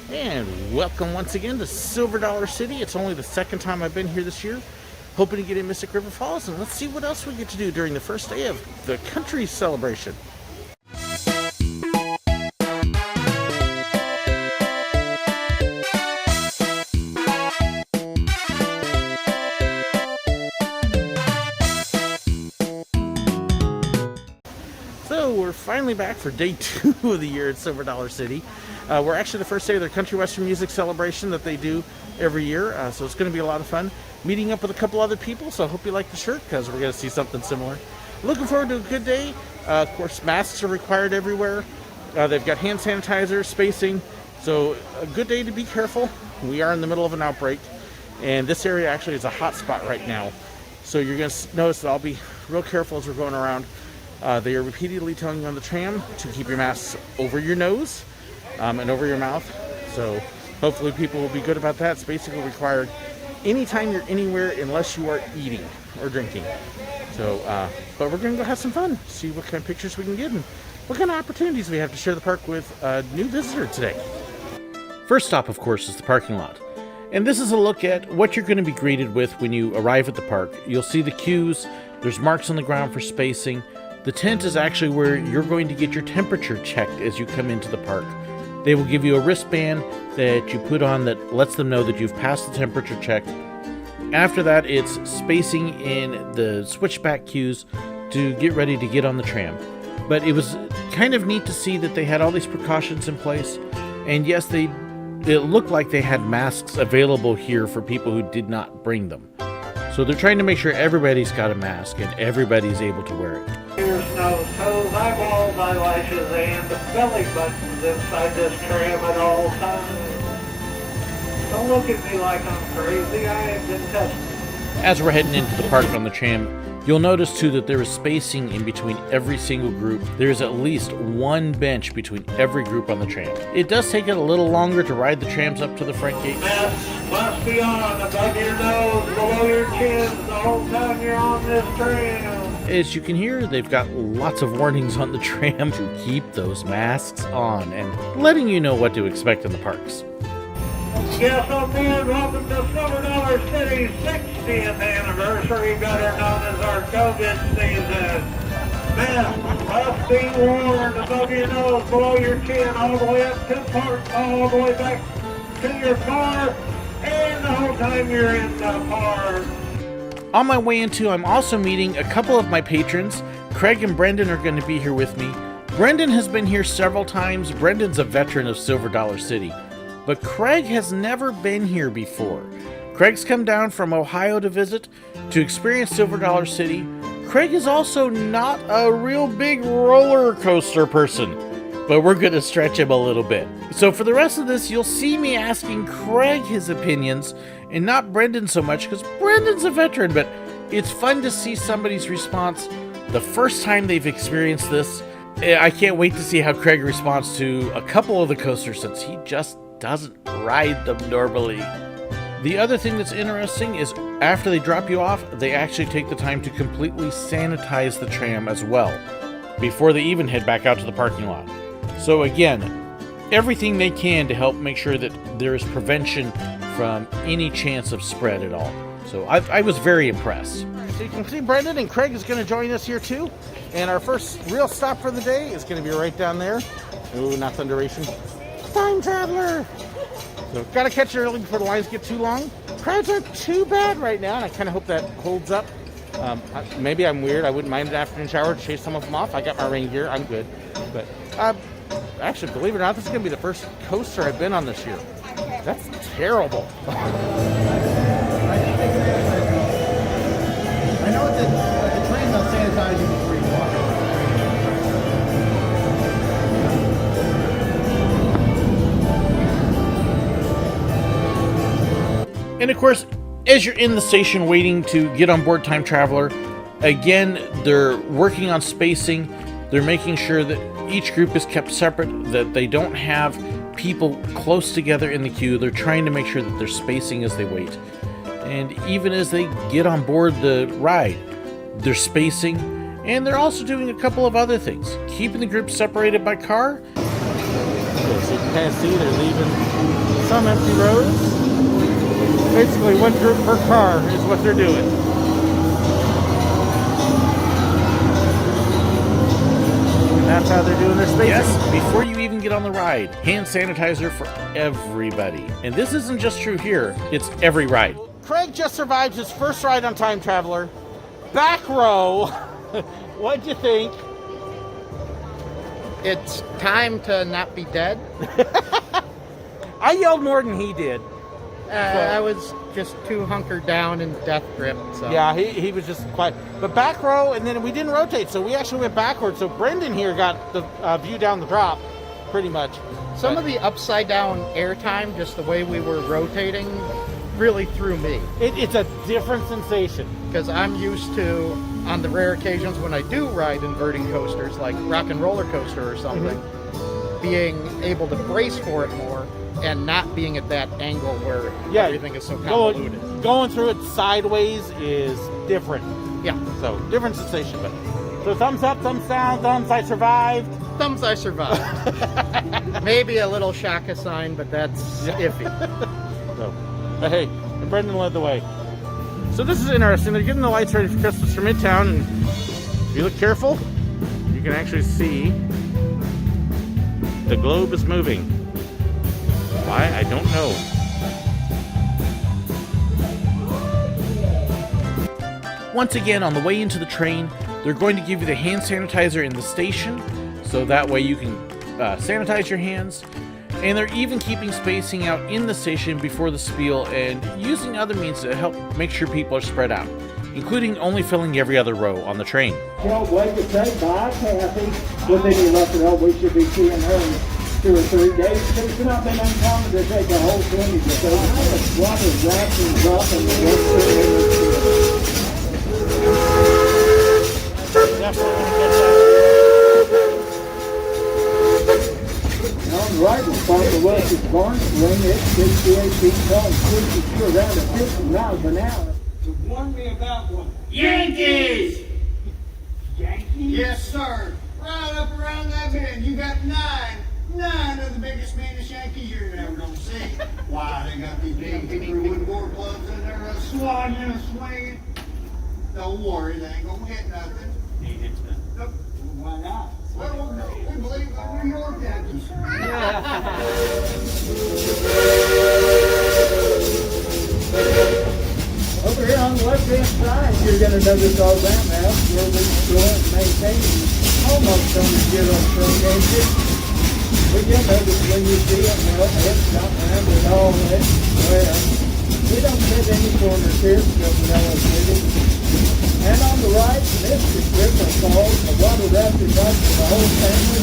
And welcome once again to Silver Dollar City. It's only the second time I've been here this year. Hoping to get in Mystic River Falls, and let's see what else we get to do during the first day of the country celebration. So we're finally back for day 2 of the year at Silver Dollar City. We're actually the first day of their country western music celebration that they do every year, so it's going to be a lot of fun. Meeting up with a couple other people, so I hope you like the shirt because we're going to see something similar. Looking forward to a good day. Of course, masks are required everywhere. They've got hand sanitizer, spacing, so a good day to be careful. We are in the middle of an outbreak, and this area actually is a hot spot right now. So you're going to notice that I'll be real careful as we're going around. They are repeatedly telling you on the tram to keep your masks over your nose and over your mouth. So hopefully people will be good about that. It's basically required anytime you're anywhere unless you are eating or drinking. So, but we're going to go have some fun, see what kind of pictures we can get and what kind of opportunities we have to share the park with a new visitor today. First stop, of course, is the parking lot. And this is a look at what you're going to be greeted with when you arrive at the park. You'll see the queues, there's marks on the ground for spacing. The tent is actually where you're going to get your temperature checked as you come into the park. They will give you a wristband that you put on that lets them know that you've passed the temperature check. After that, it's spacing in the switchback queues to get ready to get on the tram. But it was kind of neat to see that they had all these precautions in place. And yes, it looked like they had masks available here for people who did not bring them. So they're trying to make sure everybody's got a mask and everybody's able to wear it. Ears, nose, toes, eyeballs, eyelashes, and belly buttons inside this tram at all times. Don't look at me like I'm crazy, I have been tested. As we're heading into the park on the tram, you'll notice too that there is spacing in between every single group. There's at least one bench between every group on the tram. It does take it a little longer to ride the trams up to the front gate. Masks must be on above your nose, below your chin, the whole time you're on this tram. As you can hear, they've got lots of warnings on the tram to keep those masks on and letting you know what to expect in the parks. Yes, again, welcome to Silver Dollar City's 60th anniversary, better known as our COVID season. Masks must be worn above your nose, below your chin, all the way up to the park, all the way back to your car, and the whole time you're in the park. On my way into, I'm also meeting a couple of my patrons. Craig and Brendon are going to be here with me. Brendon has been here several times. Brendon's a veteran of Silver Dollar City. But Craig has never been here before. Craig's come down from Ohio to visit, to experience Silver Dollar City. Craig is also not a real big roller coaster person, but we're going to stretch him a little bit. So for the rest of this, you'll see me asking Craig his opinions, and not Brendon so much, because Brendon's a veteran, but it's fun to see somebody's response the first time they've experienced this. I can't wait to see how Craig responds to a couple of the coasters, since he just doesn't ride them normally. The other thing that's interesting is after they drop you off, they actually take the time to completely sanitize the tram as well before they even head back out to the parking lot. So again, everything they can to help make sure that there is prevention from any chance of spread at all. So I was very impressed. So you can see Brendon and Craig is going to join us here too. And our first real stop for the day is going to be right down there. Ooh, not Thunder Racing. Time Traveler! So gotta catch it early before the lines get too long. Crowds aren't too bad right now, and I kind of hope that holds up. Maybe I'm weird. I wouldn't mind an afternoon shower to chase some of them off. I got my rain gear. I'm good. But actually, believe it or not, this is going to be the first coaster I've been on this year. That's terrible. I know it's the train they'll sanitize you before you walk. And of course, as you're in the station waiting to get on board Time Traveler, again, they're working on spacing. They're making sure that each group is kept separate, that they don't have people close together in the queue. They're trying to make sure that they're spacing as they wait. And even as they get on board the ride, they're spacing, and they're also doing a couple of other things. Keeping the group separated by car. So kind of see they're leaving some empty rows. Basically, one group per car is what they're doing. And that's how they're doing their spacing. Yes, before you even get on the ride, hand sanitizer for everybody. And this isn't just true here, it's every ride. Craig just survived his first ride on Time Traveler. Back row. What'd you think? It's time to not be dead. I yelled more than he did. I was just too hunkered down in death grip. So. Yeah, he was just quiet. But back row, and then we didn't rotate, so we actually went backwards. So Brendon here got the view down the drop, pretty much. Some of the upside down airtime, just the way we were rotating, really threw me. It's a different sensation. Because I'm used to, on the rare occasions when I do ride inverting coasters, like Rock and Roller Coaster or something, being able to brace for it more and not being at that angle where everything is so convoluted. Going through it sideways is different. Yeah. So, different sensation. But so thumbs up, thumbs down, thumbs I survived. Thumbs I survived. Maybe a little Shaka sign, but that's iffy. So, but hey, Brendon led the way. So this is interesting. They're getting the lights ready for Christmas for Midtown, and if you look careful, you can actually see the globe is moving. Why? I don't know. Once again, on the way into the train, they're going to give you the hand sanitizer in the station, so that way you can sanitize your hands. And they're even keeping spacing out in the station before the spiel and using other means to help make sure people are spread out, including only filling every other row on the train. Can't wait to say bye, Kathy. With any luck at all, we should be seeing her in 2 or 3 days. It's not been uncommon to take a whole 20 to 30 minutes. Water wrapping, dropping the on the right, we'll find the Welsh's barn swing. It's 68 feet tall and cruises to around at 50 miles an hour. So warn me about one. Yankees! Yankees? Yes, sir. Right up around that bend, you got nine of the biggest, meanest Yankees you're ever gonna see. Why, they got these big wood war clubs in there, a swatting and a swinging. Don't worry, they ain't gonna hit nothing. Nope. Why not? Well, we believe in New York Yankees. Over here on the left-hand side, you're going to notice all that now. We'll be storing and maintaining almost on the zero train engine. We can notice when you see it, well, it's not around at all. Well, we don't hit any corners here because of LSD. And on the right, this is River Falls, the water rapid bike for the whole family.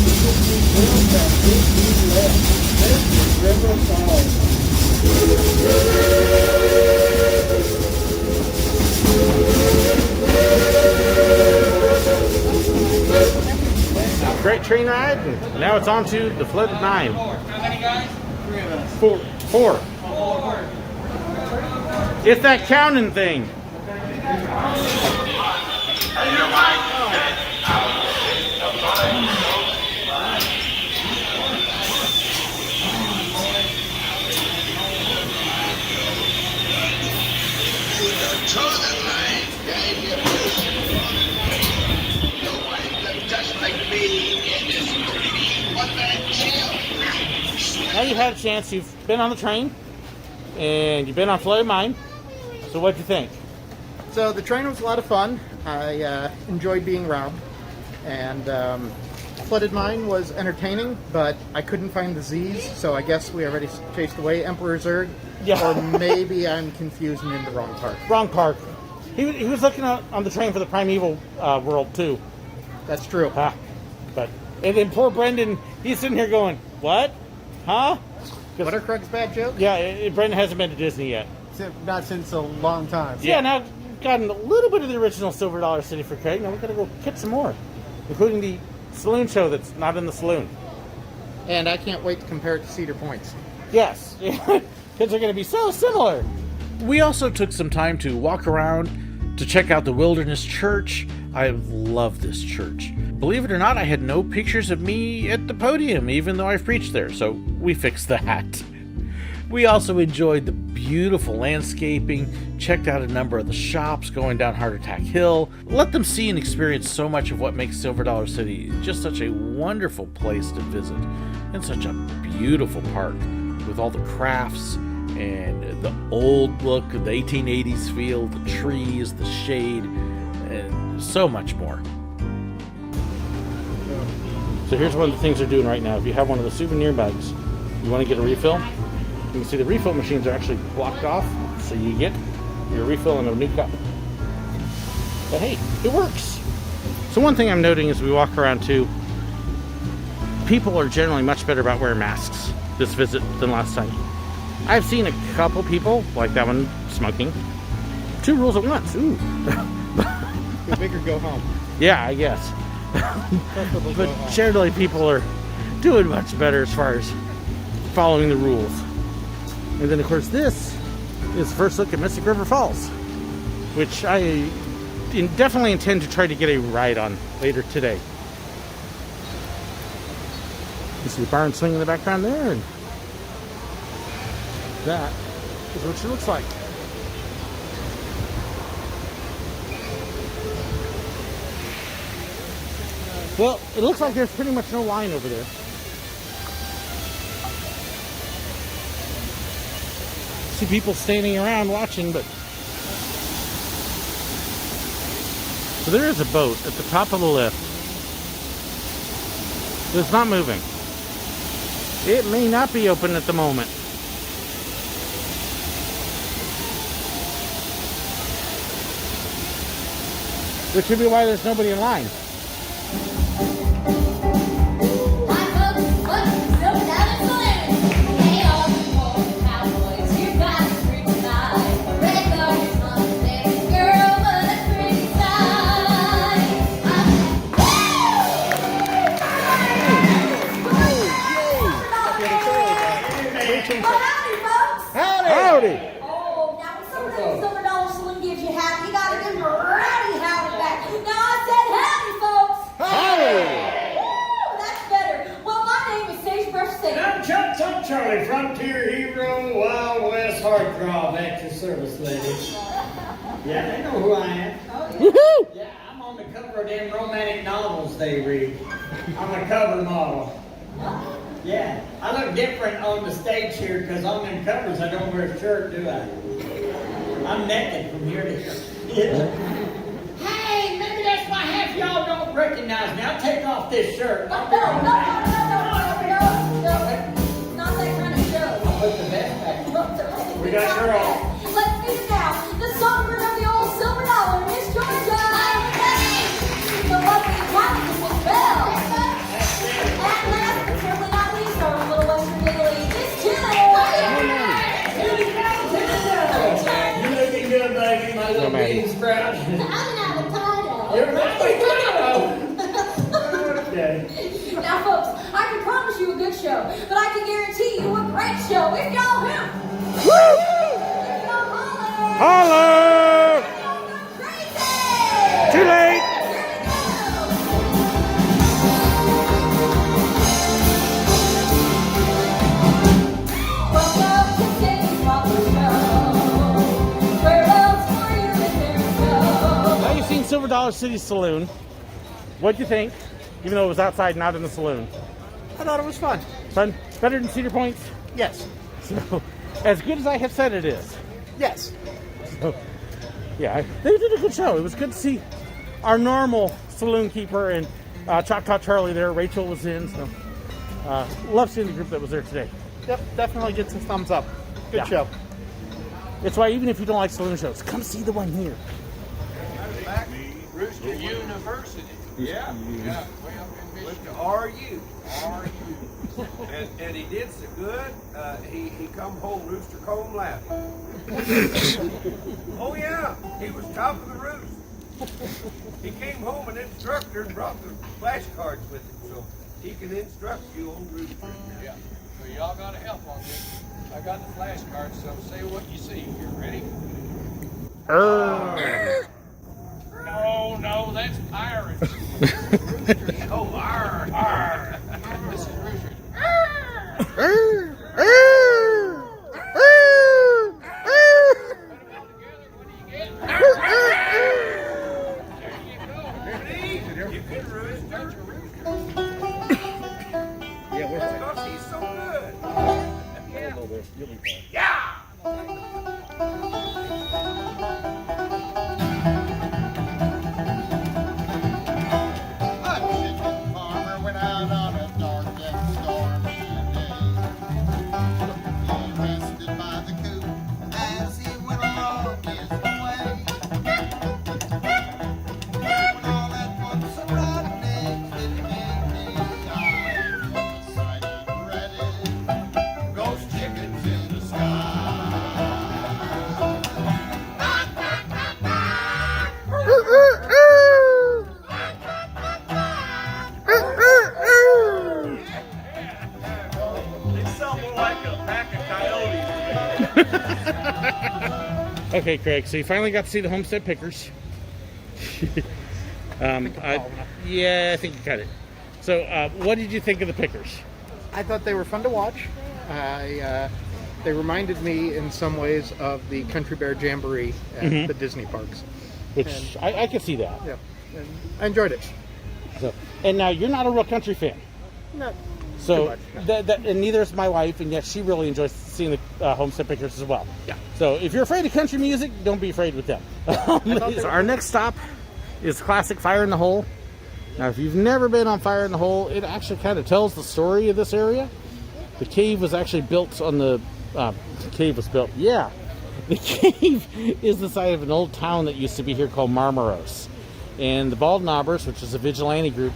This is Willow and 15 left. This is River Falls. Great train ride, and now it's on to the flooded 9. How many guys? 3 of us. Four. It's that counting thing. Now you've had a chance, you've been on the train, and you've been on Flooded Mine, so what'd you think? So the train was a lot of fun. I enjoyed being robbed, and Flooded Mine was entertaining, but I couldn't find the Z's, so I guess we already chased away Emperor Zurg. Yeah. Or maybe I'm confusing in the wrong park. Wrong park. He was looking on the train for the Primeval world, too. That's true. But and then poor Brendon, he's sitting here going, what? Huh? What are Craig's bad jokes? Yeah, Brendon hasn't been to Disney yet. Not since a long time. Yeah, now gotten a little bit of the original Silver Dollar City for Craig. Now we're going to go get some more, including the saloon show that's not in the saloon. And I can't wait to compare it to Cedar Point's. Yes, because they're going to be so similar. We also took some time to walk around to check out the Wilderness Church. I love this church. believe it or not, I had no pictures of me at the podium, even though I've preached there, so we fixed that. We also enjoyed the beautiful landscaping, checked out a number of the shops going down Heart Attack Hill, let them see and experience so much of what makes Silver Dollar City just such a wonderful place to visit, and such a beautiful park with all the crafts and the old look, the 1880s feel, the trees, the shade, and so much more. So here's one of the things they're doing right now. If you have one of the souvenir mugs, you want to get a refill, you can see the refill machines are actually blocked off, so you get your refill in a new cup. But hey, it works. So one thing I'm noting as we walk around too, people are generally much better about wearing masks this visit than last time. I've seen a couple people, like that one, smoking. 2 rules at once. Ooh. Go big or go home. Yeah, I guess. But generally people are doing much better as far as following the rules. And then of course this is the first look at Mystic River Falls, which I definitely intend to try to get a ride on later today. You see the barn swing in the background there, and that is what she looks like. Well, it looks like there's pretty much no line over there. See people standing around watching, but so there is a boat at the top of the lift. It's not moving. It may not be open at the moment. Which could be why there's nobody in line. Howdy! Oh, now when somebody in Silver Dollar Saloon gives you howdy, you gotta give them a rowdy howdy back. Now I said howdy, folks! Howdy! Woo, that's better. Well, my name is Sagebrush Sadie. I'm Chuck Charlie, Frontier Hero, Wild West Heartthrob, active service lady. Yeah, they know who I am. Woohoo! Yeah, I'm on the cover of them romantic novels they read. I'm a cover model. Yeah, I look different on the stage here because on them covers I don't wear a shirt, do I? I'm naked from here to here. Yeah. Hey, maybe that's why half y'all don't recognize me. I'll take off this shirt. No. Not that kind of show. I'll put the vest back. We got her all. Let's meet it now. The songbird of the old Silver Dollar, Miss Georgia. The lovely Italian Miss Belle. And last but certainly not least, our little Western Italy, Miss Tilly. You looking good, baby, my little bean sprout. I'm an avocado. You're right. Okay. Now, folks, I can promise you a good show, but I can guarantee you a great show if y'all him. Woo! If y'all holler. Holler! If y'all go crazy. Too late! Welcome to Sadie's Rocker Show. Where else for you if there's no? Now you've seen Silver Dollar City Saloon. What'd you think? Even though it was outside, not in the saloon. I thought it was fun. Fun? Better than Cedar Point's? Yes. So, as good as I have said it is. Yes. So, yeah, they did a good show. It was good to see our normal saloon keeper and Choctaw Charlie there. Rachel was in, so love seeing the group that was there today. Yep, definitely gets a thumbs up. Good Yeah. show. It's why even if you don't like saloon shows, come see the one here. Rooster University. Yeah. Well, with the RU. And he did so good, he come home rooster comb laughing. Oh yeah, he was top of the roost. He came home an instructor and brought the flashcards with him so he can instruct you on rooster. Yeah. So y'all gotta help on this. I got the flashcards, so say what you see here. Ready? No, that's pirates. Roosters You'll be fine. A chicken farmer went out on a dark and stormy day. He rested by the coop as he went along his way. When all at once a rotten egg hit him in the eye. The sight he dreaded, ghost chickens in the sky. They sound more like a pack of coyotes. Okay, Craig, so you finally got to see the Homestead Pickers. Yeah, I think you got it. So, what did you think of the Pickers? I thought they were fun to watch. They reminded me in some ways of the Country Bear Jamboree at the Disney parks. Which I can see that. Yeah, and I enjoyed it. So, and now you're not a real country fan. Not So, too much, no. and neither is my wife, and yet she really enjoys seeing the Homestead Pickers as well. Yeah. So, if you're afraid of country music, don't be afraid with them. So our next stop is classic Fire in the Hole. Now, if you've never been on Fire in the Hole, it actually kind of tells the story of this area. The cave was actually built on the cave was built. Yeah, the cave is the site of an old town that used to be here called Marmaros, and the Bald Knobbers, which is a vigilante group,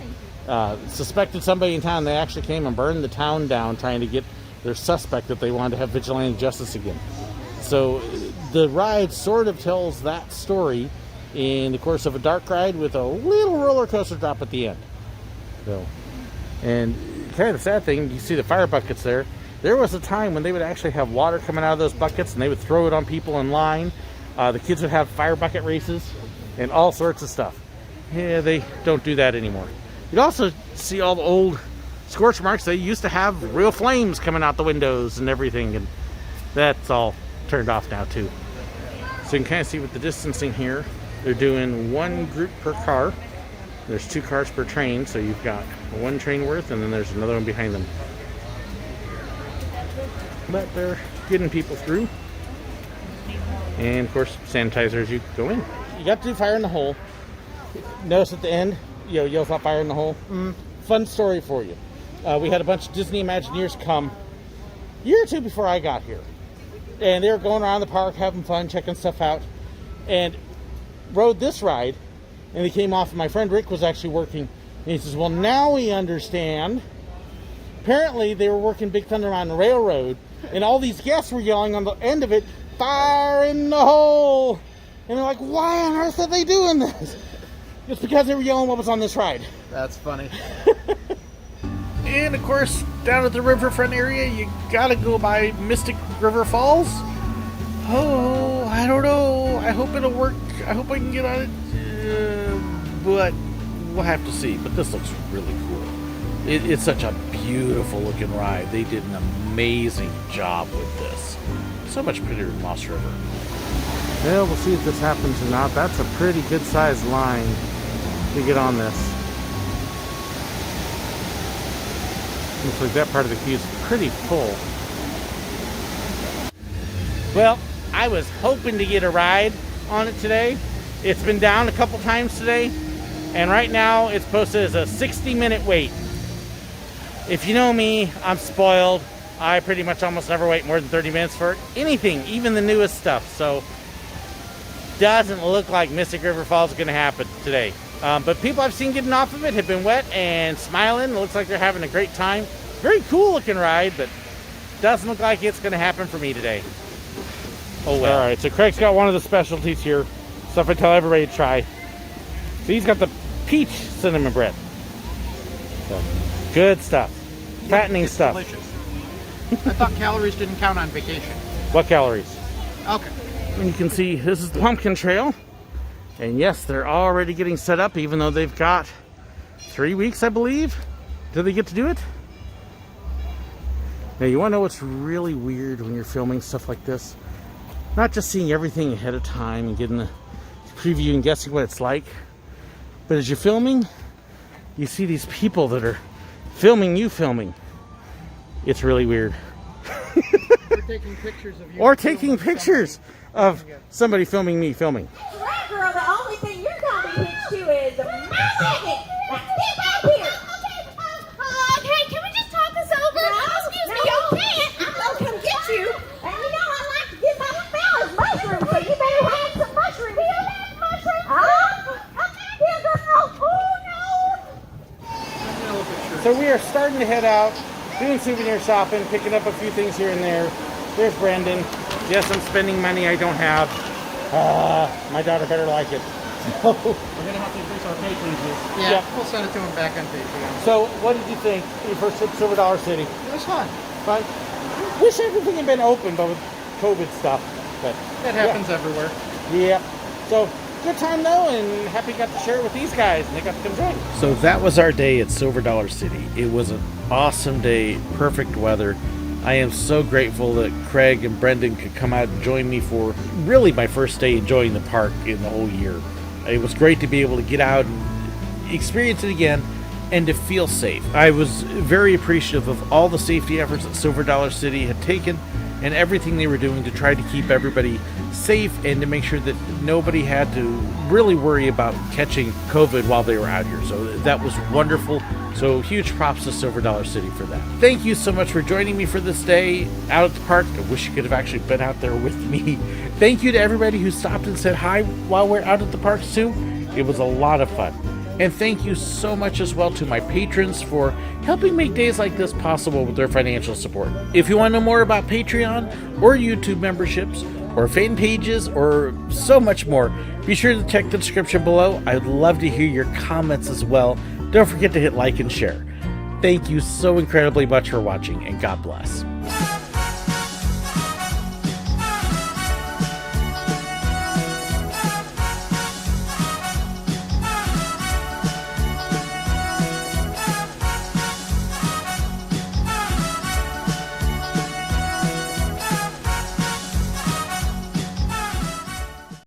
suspected somebody in town. They actually came and burned the town down, trying to get their suspect that they wanted to have vigilante justice again. So the ride sort of tells that story in the course of a dark ride with a little roller coaster drop at the end. So, and kind of the sad thing, you see the fire buckets there. There was a time when they would actually have water coming out of those buckets, and they would throw it on people in line. The kids would have fire bucket races and all sorts of stuff. Yeah, they don't do that anymore. You'd also see all the old scorch marks. They used to have real flames coming out the windows and everything, and that's all turned off now too. So you can kind of see with the distancing here, they're doing one group per car. There's 2 cars per train, so you've got one train worth, and then there's another one behind them. But they're getting people through. And of course, sanitizer as you go in. You got to do Fire in the Hole. Notice at the end, yells out Fire in the Hole. Fun story for you. We had a bunch of Disney Imagineers come a year or 2 before I got here. And they were going around the park having fun, checking stuff out. And rode this ride. And they came off, and my friend Rick was actually working. And he says, well, now we understand. Apparently, they were working Big Thunder on the railroad. And all these guests were yelling on the end of it, Fire in the Hole! And they're like, why on earth are they doing this? It's because they were yelling what was on this ride. That's funny. And of course, down at the riverfront area, you gotta go by Mystic River Falls. Oh, I don't know. I hope it'll work. I hope I can get on it. But we'll have to see. But this looks really cool. It's such a beautiful looking ride. They did an amazing job with this. So much prettier than Moss River. Well, we'll see if this happens or not. That's a pretty good sized line to get on this. Looks like that part of the queue is pretty full. Well, I was hoping to get a ride on it today. It's been down a couple times today, and right now it's posted as a 60-minute wait. If you know me, I'm spoiled. I pretty much almost never wait more than 30 minutes for anything, even the newest stuff. So, doesn't look like Mystic River Falls is going to happen today. But people I've seen getting off of it have been wet and smiling. It looks like they're having a great time. Very cool looking ride, but doesn't look like it's going to happen for me today. Oh well. All right, so Craig's got one of the specialties here. Stuff I tell everybody to try. So he's got the peach cinnamon bread. So, good stuff. Fattening stuff. Delicious. I thought calories didn't count on vacation. What calories? Okay. And you can see this is the pumpkin trail. And yes, they're already getting set up, even though they've got 3 weeks, I believe. Do they get to do it? Now, you want to know what's really weird when you're filming stuff like this? Not just seeing everything ahead of time and getting the preview and guessing what it's like, but as you're filming, you see these people that are filming you filming. It's really weird. taking pictures of you. Or taking pictures of somebody filming me filming. Right, girl, the only thing you're going to be hitched to is my leg. Now, get out here. Okay, can we just talk this over? Excuse me, you you can't. I'm going to come get you. And you know I like to get my fellas mushrooms, so you better have some mushrooms. Do you have mushrooms? Here, girl. Oh, no. So we are starting to head out, doing souvenir shopping, picking up a few things here and there. There's Brendon. Yes, I'm spending money I don't have. My daughter better like it. So, We're gonna have to increase our patrons. Yeah, Yep. we'll send it to him back on Patreon. so what did you think? Your first trip to Silver Dollar City? It was fun. Fun? Wish everything had been open, but with COVID stuff. But That happens everywhere. yeah. So good time though, and happy got to share it with these guys, and they got to come join. So that was our day at Silver Dollar City. It was an awesome day, perfect weather. I am so grateful that Craig and Brendon could come out and join me for really my first day enjoying the park in the whole year. It was great to be able to get out and experience it again and to feel safe. I was very appreciative of all the safety efforts that Silver Dollar City had taken and everything they were doing to try to keep everybody safe and to make sure that nobody had to really worry about catching COVID while they were out here. So that was wonderful. So huge props to Silver Dollar City for that. Thank you so much for joining me for this day out at the park. I wish you could have actually been out there with me. Thank you to everybody who stopped and said hi while we're out at the parks too. It was a lot of fun. And thank you so much as well to my patrons for helping make days like this possible with their financial support. If you want to know more about Patreon or YouTube memberships or fan pages or so much more, be sure to check the description below. I'd love to hear your comments as well. Don't forget to hit like and share. Thank you so incredibly much for watching, and God bless.